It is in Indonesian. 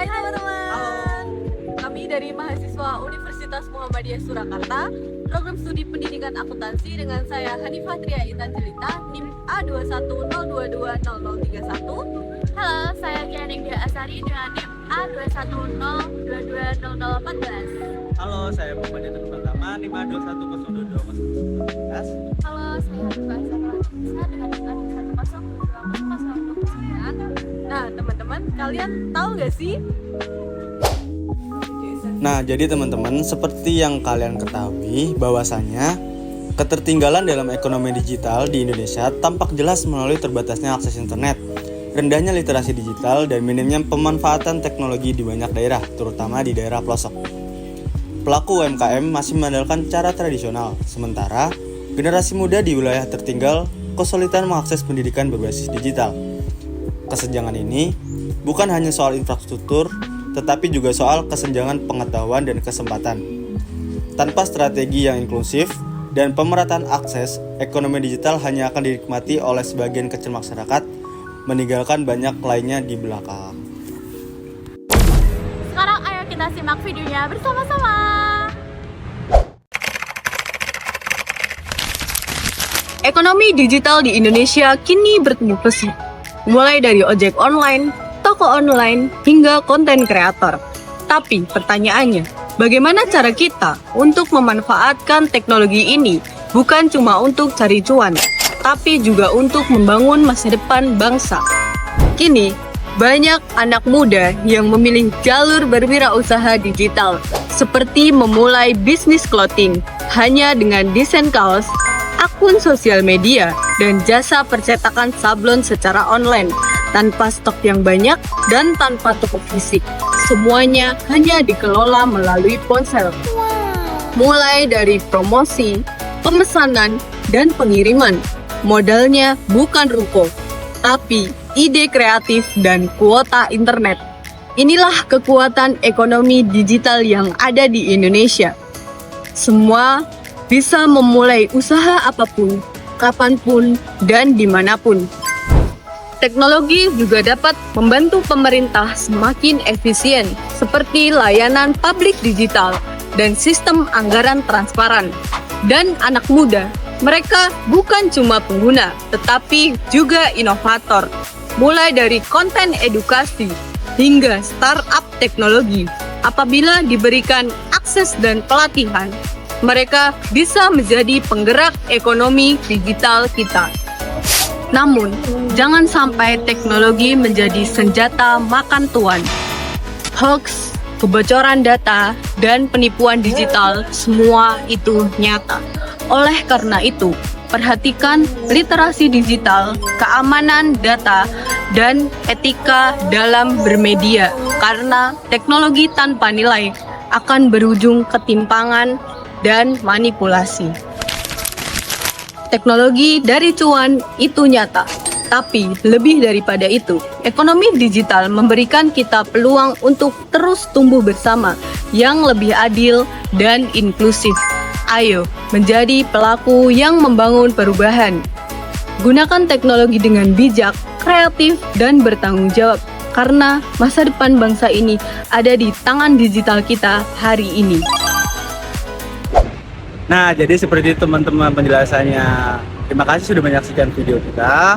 Hai teman-teman. Kami dari mahasiswa Universitas Muhammadiyah Surakarta, program studi pendidikan akuntansi dengan saya Hanifah Tria Intan Jelita, NIM A210220031. Halo, saya Kianing Dia Asari dengan NIM A210220014. Halo, saya Muhammad Yatur Pratama, NIM A210220014. Halo, saya Hanifah Asari dengan NIM A210220009. Nah teman-teman, kalian tahu nggak sih? Nah, jadi teman-teman, seperti yang kalian ketahui bahwasanya ketertinggalan dalam ekonomi digital di Indonesia tampak jelas melalui terbatasnya akses internet, rendahnya literasi digital, dan minimnya pemanfaatan teknologi di banyak daerah, terutama di daerah pelosok. Pelaku UMKM masih mengandalkan cara tradisional, sementara generasi muda di wilayah tertinggal kesulitan mengakses pendidikan berbasis digital. Kesenjangan ini bukan hanya soal infrastruktur, tetapi juga soal kesenjangan pengetahuan dan kesempatan. Tanpa strategi yang inklusif dan pemerataan akses, ekonomi digital hanya akan dinikmati oleh sebagian kecil masyarakat, meninggalkan banyak lainnya di belakang. Sekarang ayo kita simak videonya bersama-sama. Ekonomi digital di Indonesia kini bertumbuh pesat, mulai dari ojek online, toko online, hingga konten kreator. Tapi pertanyaannya, bagaimana cara kita untuk memanfaatkan teknologi ini bukan cuma untuk cari cuan, tapi juga untuk membangun masa depan bangsa? Kini, banyak anak muda yang memilih jalur berwirausaha digital, seperti memulai bisnis clothing hanya dengan desain kaos, akun sosial media, dan jasa percetakan sablon secara online, tanpa stok yang banyak dan tanpa toko fisik. Semuanya hanya dikelola melalui ponsel. Mulai dari promosi, pemesanan, dan pengiriman. Modalnya bukan ruko, tapi ide kreatif dan kuota internet. Inilah kekuatan ekonomi digital yang ada di Indonesia. Semua bisa memulai usaha apapun, kapanpun, dan dimanapun. Teknologi juga dapat membantu pemerintah semakin efisien, seperti layanan publik digital dan sistem anggaran transparan. Dan anak muda, mereka bukan cuma pengguna, tetapi juga inovator. Mulai dari konten edukasi hingga startup teknologi. Apabila diberikan akses dan pelatihan, mereka bisa menjadi penggerak ekonomi digital kita. Namun, jangan sampai teknologi menjadi senjata makan tuan. Hoax, kebocoran data, dan penipuan digital, semua itu nyata. Oleh karena itu, perhatikan literasi digital, keamanan data, dan etika dalam bermedia, karena teknologi tanpa nilai akan berujung ketimpangan dan manipulasi. Teknologi dari cuan itu nyata, tapi lebih daripada itu, ekonomi digital memberikan kita peluang untuk terus tumbuh bersama yang lebih adil dan inklusif. Ayo, menjadi pelaku yang membangun perubahan. Gunakan teknologi dengan bijak, kreatif, dan bertanggung jawab, karena masa depan bangsa ini ada di tangan digital kita hari ini. Nah, jadi seperti itu teman-teman penjelasannya. Terima kasih sudah menyaksikan video kita.